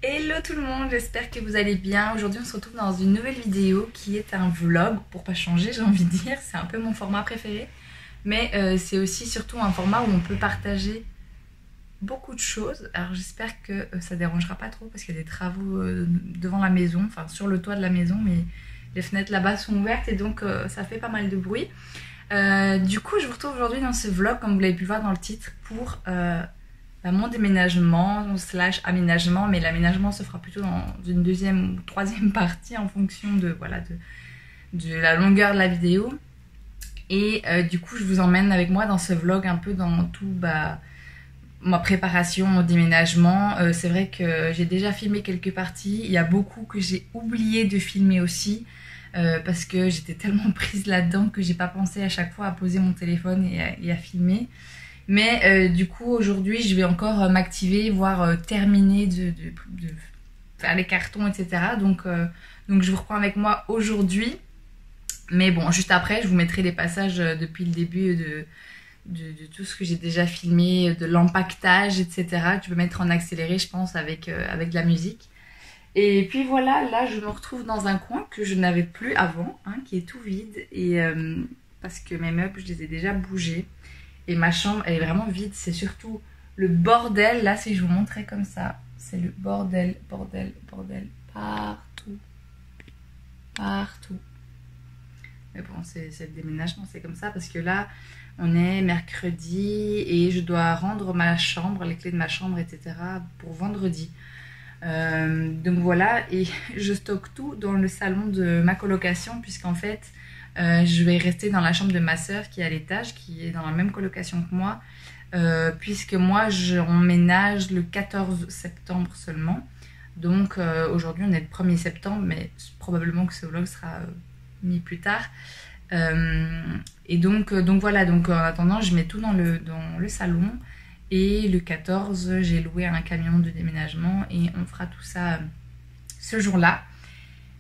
Hello tout le monde, j'espère que vous allez bien. Aujourd'hui on se retrouve dans une nouvelle vidéo qui est un vlog, pour pas changer j'ai envie de dire, c'est un peu mon format préféré. Mais c'est aussi surtout un format où on peut partager beaucoup de choses. Alors j'espère que ça dérangera pas trop parce qu'il y a des travaux devant la maison, enfin sur le toit de la maison, mais les fenêtres là-bas sont ouvertes et donc ça fait pas mal de bruit. Du coup je vous retrouve aujourd'hui dans ce vlog, comme vous l'avez pu voir dans le titre, pour mon déménagement slash aménagement, mais l'aménagement se fera plutôt dans une deuxième ou troisième partie en fonction de, voilà, de la longueur de la vidéo. Et du coup je vous emmène avec moi dans ce vlog un peu dans tout ma préparation au déménagement. C'est vrai que j'ai déjà filmé quelques parties, il y a beaucoup que j'ai oublié de filmer aussi. Parce que j'étais tellement prise là-dedans que j'ai pas pensé à chaque fois à poser mon téléphone et à filmer. Mais du coup aujourd'hui je vais encore m'activer, voire terminer de faire les cartons, etc. Donc je vous reprends avec moi aujourd'hui. Mais bon, juste après je vous mettrai des passages depuis le début de tout ce que j'ai déjà filmé, de l'empaquetage, etc. que je peux mettre en accéléré je pense avec de la musique. Et puis voilà, là je me retrouve dans un coin que je n'avais plus avant, hein, qui est tout vide. Et parce que mes meubles je les ai déjà bougés. Et ma chambre elle est vraiment vide, c'est surtout le bordel. Là si je vous montrais comme ça, c'est le bordel, bordel, bordel, partout. Partout. Mais bon, c'est le déménagement, c'est comme ça parce que là on est mercredi et je dois rendre ma chambre, les clés de ma chambre, etc. pour vendredi. Donc voilà, et je stocke tout dans le salon de ma colocation puisqu'en fait je vais rester dans la chambre de ma soeur qui est à l'étage, qui est dans la même colocation que moi, puisque moi j'emménage le 14 septembre seulement. Donc aujourd'hui on est le 1er septembre, mais probablement que ce vlog sera mis plus tard. Et donc voilà, donc en attendant je mets tout dans le salon. Et le 14, j'ai loué un camion de déménagement et on fera tout ça ce jour-là.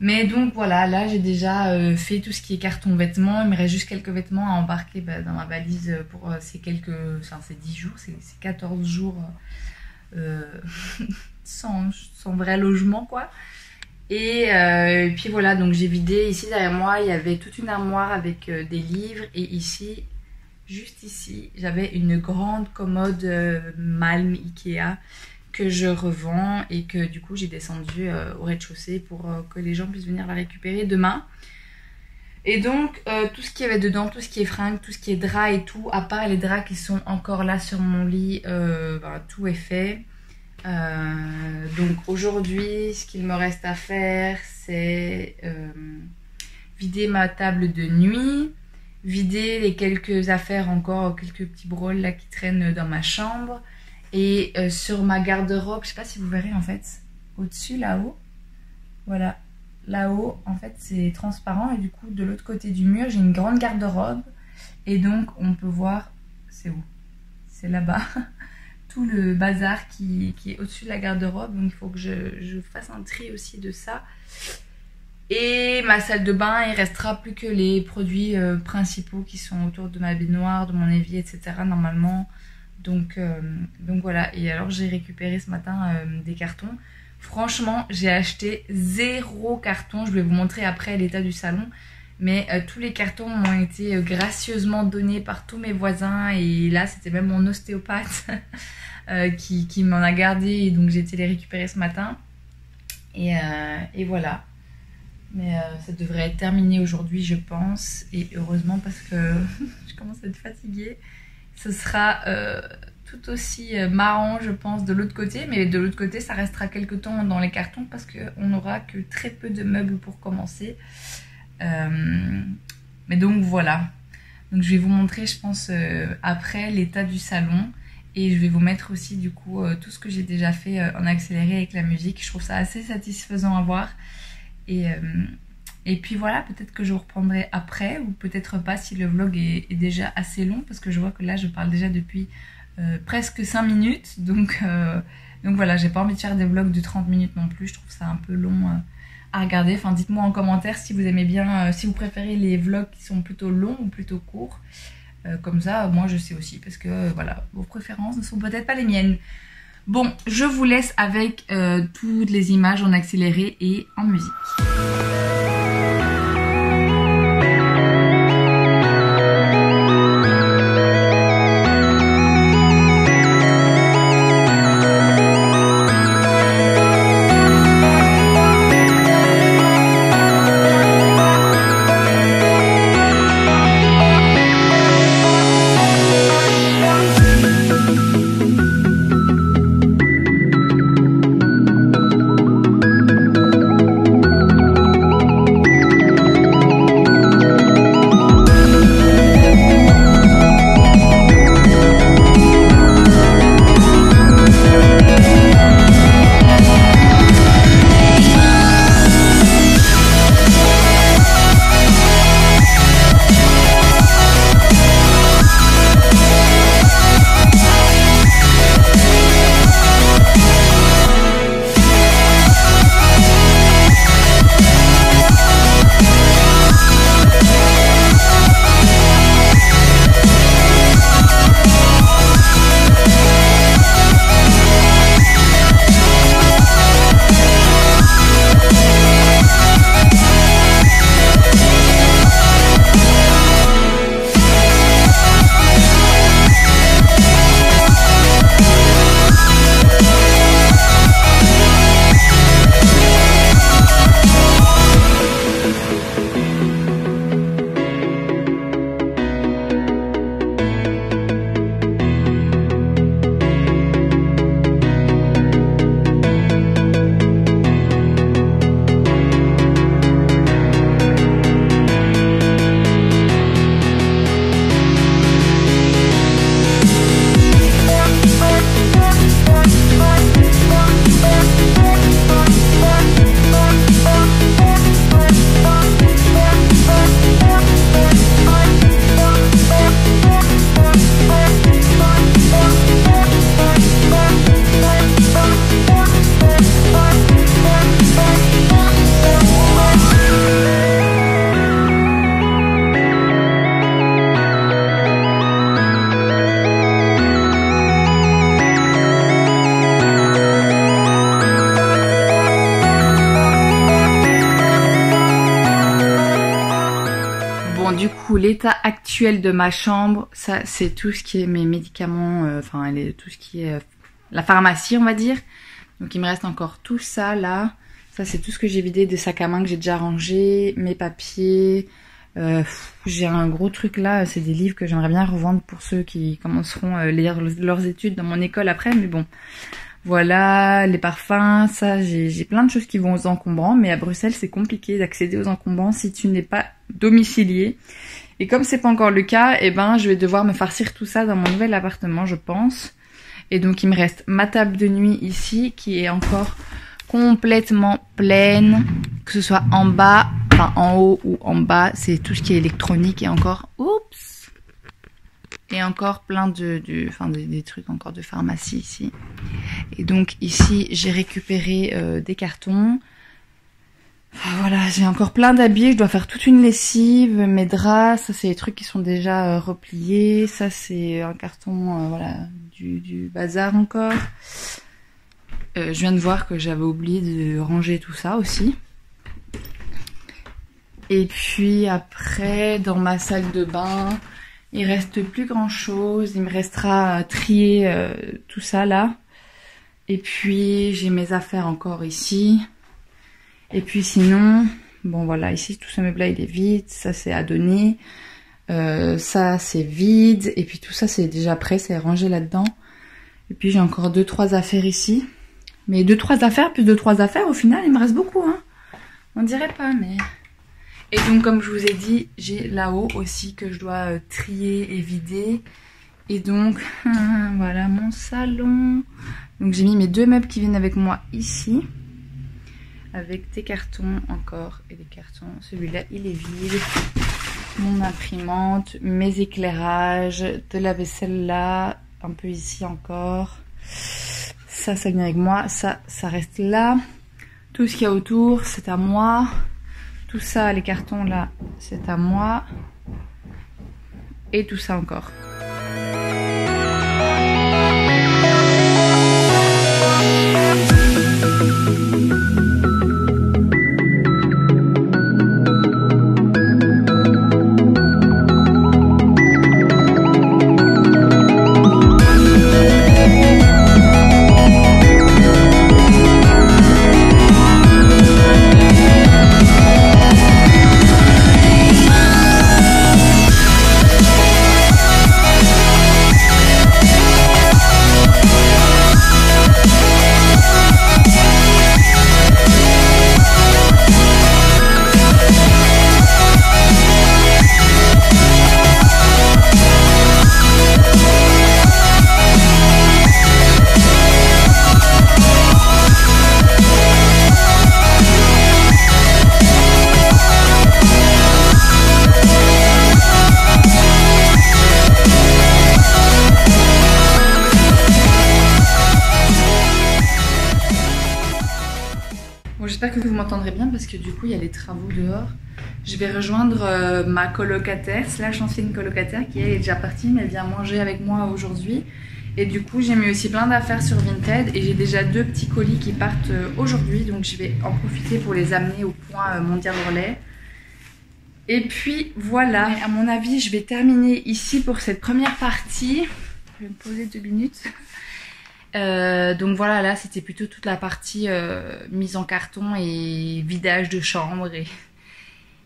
Mais donc voilà, là j'ai déjà fait tout ce qui est carton vêtements. Il me reste juste quelques vêtements à embarquer dans ma valise pour ces 10 jours, c'est 14 jours sans vrai logement quoi. Et puis voilà, donc j'ai vidé. Ici derrière moi, il y avait toute une armoire avec des livres. Et ici, juste ici, j'avais une grande commode Malm Ikea que je revends et que du coup j'ai descendu au rez-de-chaussée pour que les gens puissent venir la récupérer demain. Et donc tout ce qu'il y avait dedans, tout ce qui est fringues, tout ce qui est draps et tout, à part les draps qui sont encore là sur mon lit, tout est fait. Donc aujourd'hui ce qu'il me reste à faire c'est vider ma table de nuit, vider les quelques affaires encore, quelques petits brols là qui traînent dans ma chambre. Et sur ma garde-robe, je sais pas si vous verrez en fait, au-dessus là-haut, voilà, là-haut en fait c'est transparent et du coup de l'autre côté du mur j'ai une grande garde-robe. Et donc on peut voir, c'est où? C'est là-bas, tout le bazar qui est au-dessus de la garde-robe. Donc il faut que je fasse un tri aussi de ça. Et ma salle de bain, il restera plus que les produits principaux qui sont autour de ma baignoire, de mon évier, etc. normalement. Donc voilà. Et alors j'ai récupéré ce matin des cartons. Franchement, j'ai acheté 0 carton. Je vais vous montrer après l'état du salon. Mais tous les cartons m'ont été gracieusement donnés par tous mes voisins. Et là, c'était même mon ostéopathe qui m'en a gardé. Et donc j'ai été les récupérer ce matin. Et voilà. Mais ça devrait être terminé aujourd'hui je pense, et heureusement parce que je commence à être fatiguée. Ce sera tout aussi marrant je pense de l'autre côté, mais de l'autre côté ça restera quelques temps dans les cartons parce qu'on n'aura que très peu de meubles pour commencer. Mais donc voilà, donc je vais vous montrer je pense après l'état du salon. Et je vais vous mettre aussi du coup tout ce que j'ai déjà fait en accéléré avec la musique. Je trouve ça assez satisfaisant à voir. Et puis voilà, peut-être que je vous reprendrai après ou peut-être pas si le vlog est déjà assez long, parce que je vois que là je parle déjà depuis presque 5 minutes. Donc voilà, j'ai pas envie de faire des vlogs de 30 minutes non plus, je trouve ça un peu long à regarder. Enfin dites-moi en commentaire si vous aimez bien, si vous préférez les vlogs qui sont plutôt longs ou plutôt courts. Comme ça moi je sais aussi, parce que voilà, vos préférences ne sont peut-être pas les miennes. Bon, je vous laisse avec toutes les images en accéléré et en musique. Du coup, l'état actuel de ma chambre, ça c'est tout ce qui est mes médicaments, enfin tout ce qui est la pharmacie on va dire. Donc il me reste encore tout ça là. Ça c'est tout ce que j'ai vidé des sacs à main que j'ai déjà rangé, mes papiers. J'ai un gros truc là, c'est des livres que j'aimerais bien revendre pour ceux qui commenceront à lire leurs études dans mon école après, mais bon. Voilà, les parfums, ça j'ai plein de choses qui vont aux encombrants, mais à Bruxelles c'est compliqué d'accéder aux encombrants si tu n'es pas domicilié. Et comme c'est pas encore le cas, eh ben je vais devoir me farcir tout ça dans mon nouvel appartement, je pense. Et donc il me reste ma table de nuit ici qui est encore complètement pleine, que ce soit en bas, enfin en haut ou en bas, c'est tout ce qui est électronique et encore, oups. Et encore plein des trucs encore de pharmacie ici. Et donc ici j'ai récupéré des cartons. Voilà, j'ai encore plein d'habits, je dois faire toute une lessive, mes draps, ça c'est les trucs qui sont déjà repliés, ça c'est un carton voilà, du bazar encore. Je viens de voir que j'avais oublié de ranger tout ça aussi. Et puis après, dans ma salle de bain, il reste plus grand chose, il me restera à trier tout ça là. Et puis j'ai mes affaires encore ici. Et puis sinon, bon voilà, ici tout ce meuble là il est vide, ça c'est à donner. Ça c'est vide, et puis tout ça c'est déjà prêt, c'est rangé là-dedans. Et puis j'ai encore 2-3 affaires ici. Mais 2-3 affaires plus 2-3 affaires, au final il me reste beaucoup hein. On dirait pas mais... Et donc comme je vous ai dit, j'ai là-haut aussi que je dois trier et vider. Et donc voilà mon salon. Donc j'ai mis mes 2 meubles qui viennent avec moi ici. Avec des cartons encore et des cartons. Celui-là il est vide. Mon imprimante, mes éclairages, de la vaisselle là, un peu ici encore. Ça vient avec moi, ça reste là. Tout ce qu'il y a autour, c'est à moi. Tout ça, les cartons là, c'est à moi. Et tout ça encore. Bon, j'espère que vous m'entendrez bien parce que du coup il y a les travaux dehors. Je vais rejoindre ma colocataire, slash ancienne colocataire qui elle est déjà partie mais elle vient manger avec moi aujourd'hui. Et du coup j'ai mis aussi plein d'affaires sur Vinted et j'ai déjà 2 petits colis qui partent aujourd'hui. Donc je vais en profiter pour les amener au point mondial relais. Et puis voilà, à mon avis je vais terminer ici pour cette première partie. Je vais me poser 2 minutes. Donc voilà, là c'était plutôt toute la partie mise en carton et vidage de chambre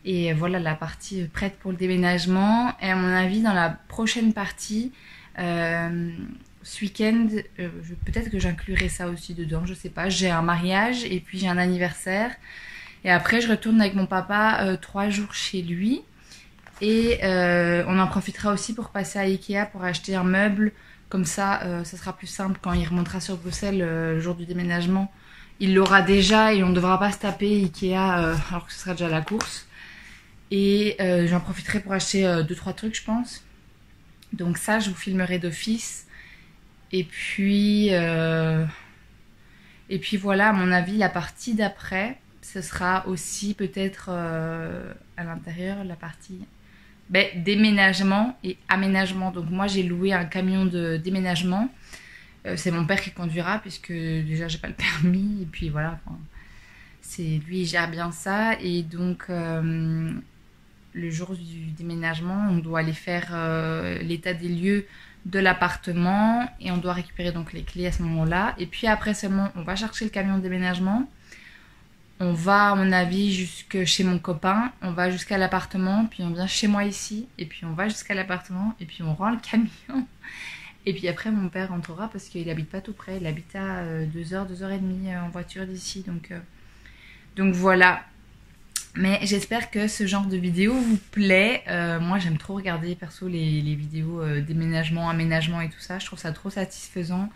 et voilà la partie prête pour le déménagement. Et à mon avis dans la prochaine partie, ce week-end, peut-être que j'inclurai ça aussi dedans, je sais pas. J'ai un mariage et puis j'ai un anniversaire et après je retourne avec mon papa 3 jours chez lui et on en profitera aussi pour passer à Ikea pour acheter un meuble. Comme ça, ça sera plus simple quand il remontera sur Bruxelles le jour du déménagement. Il l'aura déjà et on ne devra pas se taper Ikea alors que ce sera déjà la course. Et j'en profiterai pour acheter 2-3 trucs, je pense. Donc ça, je vous filmerai d'office. Et puis voilà, à mon avis, la partie d'après, ce sera aussi peut-être à l'intérieur, la partie... déménagement et aménagement. Donc moi j'ai loué un camion de déménagement. C'est mon père qui conduira puisque déjà j'ai pas le permis et puis voilà, enfin, c'est lui il gère bien ça et donc le jour du déménagement on doit aller faire l'état des lieux de l'appartement et on doit récupérer donc les clés à ce moment-là et puis après seulement on va chercher le camion de déménagement. On va, à mon avis, jusque chez mon copain, on va jusqu'à l'appartement, puis on vient chez moi ici, et puis on va jusqu'à l'appartement, et puis on rend le camion. Et puis après, mon père rentrera parce qu'il habite pas tout près, il habite à 2h, 2h30 en voiture d'ici. Donc voilà. Mais j'espère que ce genre de vidéo vous plaît. Moi, j'aime trop regarder, perso, les vidéos déménagement, aménagement et tout ça. Je trouve ça trop satisfaisant.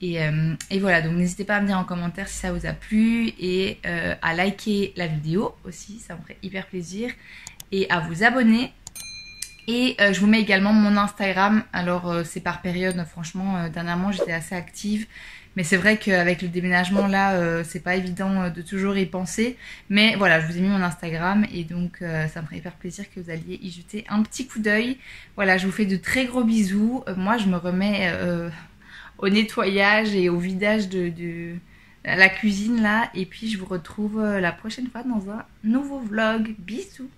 Et voilà, donc n'hésitez pas à me dire en commentaire si ça vous a plu et à liker la vidéo aussi, ça me ferait hyper plaisir et à vous abonner. Et je vous mets également mon Instagram, alors c'est par période, franchement dernièrement j'étais assez active mais c'est vrai qu'avec le déménagement là c'est pas évident de toujours y penser, mais voilà je vous ai mis mon Instagram et donc ça me ferait hyper plaisir que vous alliez y jeter un petit coup d'œil. Voilà, je vous fais de très gros bisous, moi je me remets... au nettoyage et au vidage de la cuisine là et puis je vous retrouve la prochaine fois dans un nouveau vlog. Bisous.